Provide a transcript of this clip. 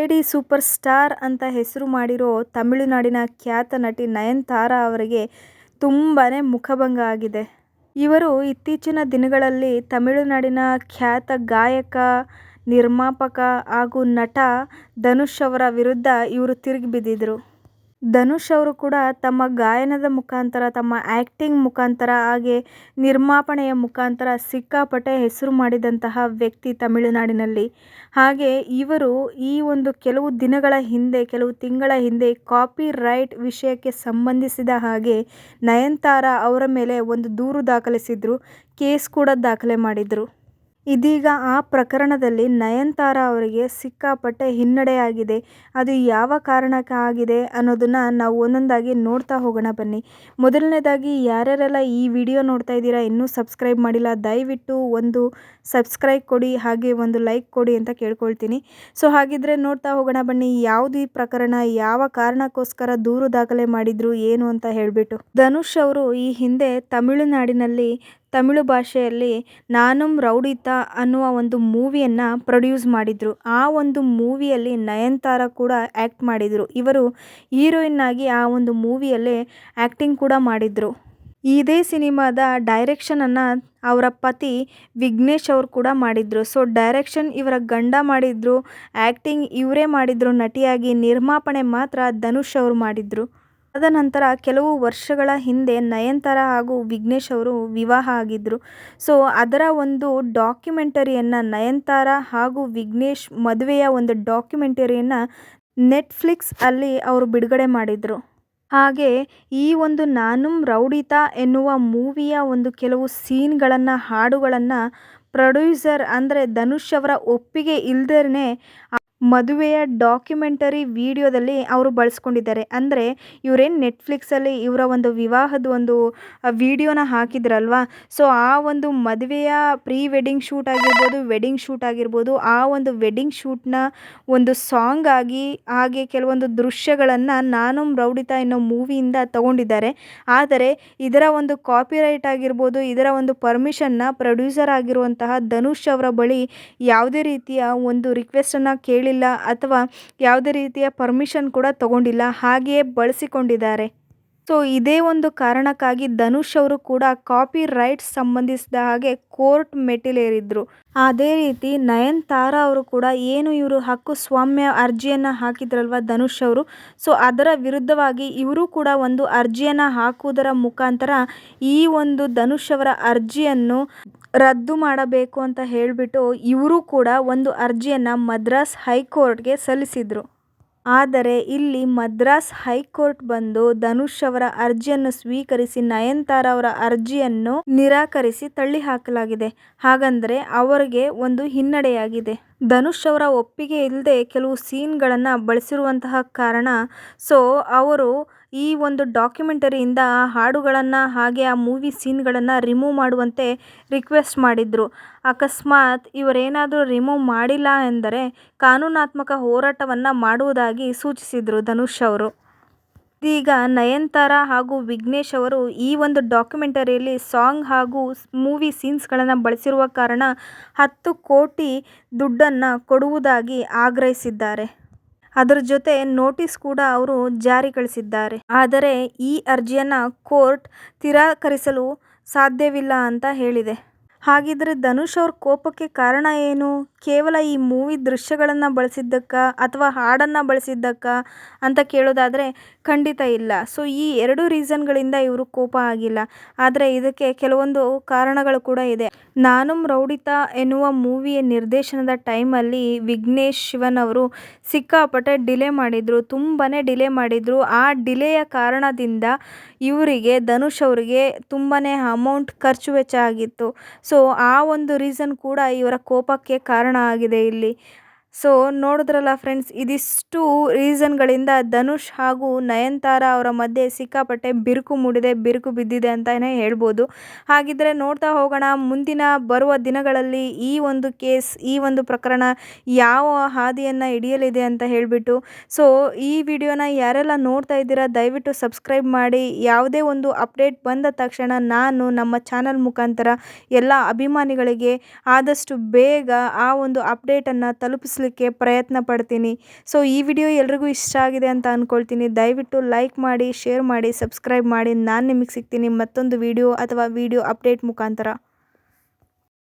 Comedy super star ಅಂತ ಹೆಸರು ಮಾಡಿರೋ ತಮಿಳುನಾಡಿನ ಖ್ಯಾತ ನಟಿ ನಯನತಾರಾ ಅವರಿಗೆ ತುಂಬಾ ಮುಖಭಂಗ ಆಗಿದೆ. ಇವರು ಇತ್ತೀಚಿನ ದಿನಗಳಲ್ಲಿ ತಮಿಳುನಾಡಿನ ಖ್ಯಾತ ಗಾಯಕ, ನಿರ್ಮಾಪಕ ಹಾಗೂ ನಟ ಧನುಷ್ ಅವರ ವಿರುದ್ಧ ಇವರು ತಿರುಗಿ ಬಿದ್ದಿದ್ರು. ಧನುಷ್ ಅವರು ಕೂಡ ತಮ್ಮ ಗಾಯನದ ಮುಖಾಂತರ, ತಮ್ಮ ಆ್ಯಕ್ಟಿಂಗ್ ಮುಖಾಂತರ ಹಾಗೆ ನಿರ್ಮಾಪನೆಯ ಮುಖಾಂತರ ಸಿಕ್ಕಾಪಟ್ಟೆ ಹೆಸರು ಮಾಡಿದಂತಹ ವ್ಯಕ್ತಿ ತಮಿಳುನಾಡಿನಲ್ಲಿ. ಹಾಗೆ ಇವರು ಈ ಒಂದು ಕೆಲವು ತಿಂಗಳ ಹಿಂದೆ ಕಾಪಿ ರೈಟ್ ವಿಷಯಕ್ಕೆ ಸಂಬಂಧಿಸಿದ ಹಾಗೆ ನಯನತಾರಾ ಅವರ ಮೇಲೆ ಒಂದು ದೂರು ದಾಖಲಿಸಿದ್ರು, ಕೇಸ್ ಕೂಡ ದಾಖಲೆ ಮಾಡಿದ್ರು. ಇದೀಗ ಆ ಪ್ರಕರಣದಲ್ಲಿ ನಯನತಾರಾ ಅವರಿಗೆ ಸಿಕ್ಕಾಪಟ್ಟೆ ಹಿನ್ನಡೆಯಾಗಿದೆ. ಅದು ಯಾವ ಕಾರಣಕ್ಕೆ ಆಗಿದೆ ಅನ್ನೋದನ್ನು ನಾವು ಒಂದೊಂದಾಗಿ ನೋಡ್ತಾ ಹೋಗೋಣ ಬನ್ನಿ. ಮೊದಲನೇದಾಗಿ ಯಾರ್ಯಾರೆಲ್ಲ ಈ ವಿಡಿಯೋ ನೋಡ್ತಾ ಇದ್ದೀರಾ, ಇನ್ನೂ ಸಬ್ಸ್ಕ್ರೈಬ್ ಮಾಡಿಲ್ಲ, ದಯವಿಟ್ಟು ಒಂದು ಸಬ್ಸ್ಕ್ರೈಬ್ ಕೊಡಿ, ಹಾಗೆ ಒಂದು ಲೈಕ್ ಕೊಡಿ ಅಂತ ಕೇಳ್ಕೊಳ್ತೀನಿ. ಸೊ ಹಾಗಿದ್ರೆ ನೋಡ್ತಾ ಹೋಗೋಣ ಬನ್ನಿ. ಯಾವುದು ಈ ಪ್ರಕರಣ, ಯಾವ ಕಾರಣಕ್ಕೋಸ್ಕರ ದೂರು ದಾಖಲೆ ಮಾಡಿದ್ರು ಏನು ಅಂತ ಹೇಳಿಬಿಟ್ಟು. ಧನುಷ್ ಅವರು ಈ ಹಿಂದೆ ತಮಿಳುನಾಡಿನಲ್ಲಿ ತಮಿಳು ಭಾಷೆಯಲ್ಲಿ ನಾನುಂ ರೌಡಿತಾ ಅನ್ನುವ ಒಂದು ಮೂವಿಯನ್ನು ಪ್ರೊಡ್ಯೂಸ್ ಮಾಡಿದರು. ಆ ಒಂದು ಮೂವಿಯಲ್ಲಿ ನಯನತಾರಾ ಕೂಡ ಆ್ಯಕ್ಟ್ ಮಾಡಿದರು. ಇವರು ಹೀರೋಯಿನ್ ಆಗಿ ಆ ಒಂದು ಮೂವಿಯಲ್ಲೇ ಆ್ಯಕ್ಟಿಂಗ್ ಕೂಡ ಮಾಡಿದರು. ಇದೇ ಸಿನಿಮಾದ ಡೈರೆಕ್ಷನನ್ನು ಅವರ ಪತಿ ವಿಘ್ನೇಶ್ ಅವರು ಕೂಡ ಮಾಡಿದರು. ಸೊ ಡೈರೆಕ್ಷನ್ ಇವರ ಗಂಡ ಮಾಡಿದರು, ಆ್ಯಕ್ಟಿಂಗ್ ಇವರೇ ಮಾಡಿದರು ನಟಿಯಾಗಿ, ನಿರ್ಮಾಪನೆ ಮಾತ್ರ ಧನುಷ್ ಅವರು ಮಾಡಿದರು. ತದನಂತರ ಕೆಲವು ವರ್ಷಗಳ ಹಿಂದೆ ನಯನತಾರಾ ಹಾಗೂ ವಿಘ್ನೇಶ್ ಅವರು ವಿವಾಹ ಆಗಿದ್ದರು. ಸೊ ಅದರ ಒಂದು ಡಾಕ್ಯುಮೆಂಟರಿಯನ್ನು, ನಯನತಾರಾ ಹಾಗೂ ವಿಘ್ನೇಶ್ ಮದುವೆಯ ಒಂದು ಡಾಕ್ಯುಮೆಂಟರಿಯನ್ನು ನೆಟ್ಫ್ಲಿಕ್ಸ್ ಅಲ್ಲಿ ಅವರು ಬಿಡುಗಡೆ ಮಾಡಿದರು. ಹಾಗೆ ಈ ಒಂದು ನಾನುಂ ರೌಡಿತಾ ಎನ್ನುವ ಮೂವಿಯ ಒಂದು ಕೆಲವು ಸೀನ್ಗಳನ್ನು, ಹಾಡುಗಳನ್ನು ಪ್ರೊಡ್ಯೂಸರ್ ಅಂದರೆ ಧನುಷ್ ಅವರ ಒಪ್ಪಿಗೆ ಇಲ್ಲದೇ ಮದುವೆಯ ಡಾಕ್ಯುಮೆಂಟರಿ ವಿಡಿಯೋದಲ್ಲಿ ಅವರು ಬಳಸ್ಕೊಂಡಿದ್ದಾರೆ. ಅಂದರೆ ಇವರೇನು ನೆಟ್ಫ್ಲಿಕ್ಸಲ್ಲಿ ಇವರ ಒಂದು ವಿವಾಹದ ಒಂದು ವಿಡಿಯೋನ ಹಾಕಿದ್ರಲ್ವ, ಸೊ ಆ ಒಂದು ಮದುವೆಯ ಪ್ರೀ ವೆಡ್ಡಿಂಗ್ ಶೂಟ್ ಆಗಿರ್ಬೋದು, ವೆಡ್ಡಿಂಗ್ ಶೂಟ್ ಆಗಿರ್ಬೋದು, ಆ ಒಂದು ವೆಡ್ಡಿಂಗ್ ಶೂಟ್ನ ಒಂದು ಸಾಂಗ್ ಆಗಿ ಹಾಗೆ ಕೆಲವೊಂದು ದೃಶ್ಯಗಳನ್ನು ನಾನುಂ ರೌಡಿತಾ ಎನ್ನೋ ಮೂವಿಯಿಂದ ತಗೊಂಡಿದ್ದಾರೆ. ಆದರೆ ಇದರ ಒಂದು ಕಾಪಿರೈಟ್ ಆಗಿರ್ಬೋದು, ಇದರ ಒಂದು ಪರ್ಮಿಷನ್ನ ಪ್ರೊಡ್ಯೂಸರ್ ಆಗಿರುವಂತಹ ಧನುಷ್ ಅವರ ಬಳಿ ಯಾವುದೇ ರೀತಿಯ ಒಂದು ರಿಕ್ವೆಸ್ಟನ್ನು ಕೇಳಿಲ್ಲ ಅಥವಾ ಯಾವುದೇ ರೀತಿಯ ಪರ್ಮಿಷನ್ ಕೂಡ ತಗೊಂಡಿಲ್ಲ, ಹಾಗೆಯೇ ಬಳಸಿಕೊಂಡಿದ್ದಾರೆ. ಸೊ ಇದೇ ಒಂದು ಕಾರಣಕ್ಕಾಗಿ ಧನುಷ್ ಅವರು ಕೂಡ ಕಾಪಿ ರೈಟ್ಸ್ ಸಂಬಂಧಿಸಿದ ಹಾಗೆ ಕೋರ್ಟ್ ಮೆಟ್ಟಿಲೇರಿದ್ರು. ಅದೇ ರೀತಿ ನಯನತಾರಾ ಅವರು ಕೂಡ ಏನು ಇವರು ಹಕ್ಕುಸ್ವಾಮ್ಯ ಅರ್ಜಿಯನ್ನು ಹಾಕಿದ್ರಲ್ವ ಧನುಷ್ ಅವರು, ಸೊ ಅದರ ವಿರುದ್ಧವಾಗಿ ಇವರು ಕೂಡ ಒಂದು ಅರ್ಜಿಯನ್ನು ಹಾಕುವುದರ ಮುಖಾಂತರ ಈ ಒಂದು ಧನುಷ್ ಅವರ ಅರ್ಜಿಯನ್ನು ರದ್ದು ಮಾಡಬೇಕು ಅಂತ ಹೇಳಿಬಿಟ್ಟು ಇವರು ಕೂಡ ಒಂದು ಅರ್ಜಿಯನ್ನು ಮದ್ರಾಸ್ ಹೈಕೋರ್ಟ್ಗೆ ಸಲ್ಲಿಸಿದರು. ಆದರೆ ಇಲ್ಲಿ ಮದ್ರಾಸ್ ಹೈಕೋರ್ಟ್ ಬಂದು ಧನುಷ್ ಅವರ ಅರ್ಜಿಯನ್ನು ಸ್ವೀಕರಿಸಿ ನಯನತಾರಾ ಅವರ ಅರ್ಜಿಯನ್ನು ನಿರಾಕರಿಸಿ ತಳ್ಳಿ ಹಾಕಲಾಗಿದೆ. ಹಾಗಂದರೆ ಅವರಿಗೆ ಒಂದು ಹಿನ್ನಡೆಯಾಗಿದೆ. ಧನುಷ್ ಅವರ ಒಪ್ಪಿಗೆ ಇಲ್ಲದೆ ಕೆಲವು ಸೀನ್ಗಳನ್ನು ಬಳಸಿರುವಂತಹ ಕಾರಣ ಸೊ ಅವರು ಈ ಒಂದು ಡಾಕ್ಯುಮೆಂಟರಿಯಿಂದ ಆ ಹಾಡುಗಳನ್ನು ಹಾಗೆ ಆ ಮೂವಿ ಸೀನ್ಗಳನ್ನು ರಿಮೂವ್ ಮಾಡುವಂತೆ ರಿಕ್ವೆಸ್ಟ್ ಮಾಡಿದರು. ಅಕಸ್ಮಾತ್ ಇವರೇನಾದರೂ ರಿಮೂವ್ ಮಾಡಿಲ್ಲ ಎಂದರೆ ಕಾನೂನಾತ್ಮಕ ಹೋರಾಟವನ್ನು ಮಾಡುವುದಾಗಿ ಸೂಚಿಸಿದರು ಧನುಷ್ ಅವರು. ಇದೀಗ ನಯನತಾರಾ ಹಾಗೂ ವಿಘ್ನೇಶ್ ಅವರು ಈ ಒಂದು ಡಾಕ್ಯುಮೆಂಟರಿಯಲ್ಲಿ ಸಾಂಗ್ ಹಾಗೂ ಮೂವಿ ಸೀನ್ಸ್ಗಳನ್ನು ಬಳಸಿರುವ ಕಾರಣ 10 ಕೋಟಿ ದುಡ್ಡನ್ನು ಕೊಡುವುದಾಗಿ ಆಗ್ರಹಿಸಿದ್ದಾರೆ. ಅದರ ಜೊತೆ ನೋಟಿಸ್ ಕೂಡ ಅವರು ಜಾರಿಗೊಳಿಸಿದ್ದಾರೆ. ಆದರೆ ಈ ಅರ್ಜಿಯನ್ನು ಕೋರ್ಟ್ ತಿರಸ್ಕರಿಸಲು ಸಾಧ್ಯವಿಲ್ಲ ಅಂತ ಹೇಳಿದೆ. ಹಾಗಿದ್ರೆ ಧನುಷ್ ಅವ್ರ ಕೋಪಕ್ಕೆ ಕಾರಣ ಏನು? ಕೇವಲ ಈ ಮೂವಿ ದೃಶ್ಯಗಳನ್ನು ಬಳಸಿದ್ದಕ್ಕ ಅಥವಾ ಹಾಡನ್ನು ಬಳಸಿದ್ದಕ್ಕ ಅಂತ ಕೇಳೋದಾದರೆ ಖಂಡಿತ ಇಲ್ಲ. ಸೊ ಈ 2 ರೀಸನ್ಗಳಿಂದ ಇವರು ಕೋಪ ಆಗಿಲ್ಲ. ಆದರೆ ಇದಕ್ಕೆ ಕೆಲವೊಂದು ಕಾರಣಗಳು ಕೂಡ ಇದೆ. ನಾನುಂ ರೌಡಿತಾ ಎನ್ನುವ ಮೂವಿಯ ನಿರ್ದೇಶನದ ಟೈಮಲ್ಲಿ ವಿಘ್ನೇಶ್ ಶಿವನ್ ಅವರು ಸಿಕ್ಕಾಪಟ್ಟೆ ಡಿಲೇ ಮಾಡಿದರು, ತುಂಬಾ ಡಿಲೇ ಮಾಡಿದರು. ಆ ಡಿಲೇಯ ಕಾರಣದಿಂದ ಇವರಿಗೆ ಧನುಷ್ ಅವರಿಗೆ ತುಂಬಾ ಅಮೌಂಟ್ ಖರ್ಚು ವೆಚ್ಚ ಆಗಿತ್ತು. ಸೊ ಆ ಒಂದು ರೀಸನ್ ಕೂಡ ಇವರ ಕೋಪಕ್ಕೆ ಕಾರಣ ಆಗಿದೆ ಇಲ್ಲಿ. ಸೊ ನೋಡಿದ್ರಲ್ಲ ಫ್ರೆಂಡ್ಸ್, ಇದಿಷ್ಟು ರೀಸನ್ಗಳಿಂದ ಧನುಷ್ ಹಾಗೂ ನಯನತಾರಾ ಅವರ ಮಧ್ಯೆ ಸಿಕ್ಕಾಪಟ್ಟೆ ಬಿರುಕು ಬಿದ್ದಿದೆ ಅಂತಲೇ ಹೇಳ್ಬೋದು. ಹಾಗಿದ್ರೆ ನೋಡ್ತಾ ಹೋಗೋಣ ಮುಂದಿನ ಬರುವ ದಿನಗಳಲ್ಲಿ ಈ ಒಂದು ಕೇಸ್, ಈ ಒಂದು ಪ್ರಕರಣ ಯಾವ ಹಾದಿಯನ್ನು ಹಿಡಿಯಲಿದೆ ಅಂತ ಹೇಳಿಬಿಟ್ಟು. ಸೊ ಈ ವಿಡಿಯೋನ ಯಾರೆಲ್ಲ ನೋಡ್ತಾ ಇದ್ದೀರಾ ದಯವಿಟ್ಟು ಸಬ್ಸ್ಕ್ರೈಬ್ ಮಾಡಿ. ಯಾವುದೇ ಒಂದು ಅಪ್ಡೇಟ್ ಬಂದ ತಕ್ಷಣ ನಾನು ನಮ್ಮ ಚಾನಲ್ ಮುಖಾಂತರ ಎಲ್ಲ ಅಭಿಮಾನಿಗಳಿಗೆ ಆದಷ್ಟು ಬೇಗ ಆ ಒಂದು ಅಪ್ಡೇಟನ್ನು ತಲುಪಿಸಲಿ ತೋರಿಸ್ಲಿಕ್ಕೆ ಪ್ರಯತ್ನ ಪಡ್ತೀನಿ. ಸೊ ಈ ವಿಡಿಯೋ ಎಲ್ರಿಗೂ ಇಷ್ಟ ಆಗಿದೆ ಅಂತ ಅಂದ್ಕೊಳ್ತೀನಿ. ದಯವಿಟ್ಟು ಲೈಕ್ ಮಾಡಿ, ಶೇರ್ ಮಾಡಿ, ಸಬ್ಸ್ಕ್ರೈಬ್ ಮಾಡಿ. ನಾನು ನಿಮಗೆ ಸಿಗ್ತೀನಿ ಮತ್ತೊಂದು ವಿಡಿಯೋ ಅಥವಾ ವಿಡಿಯೋ ಅಪ್ಡೇಟ್ ಮುಖಾಂತರ.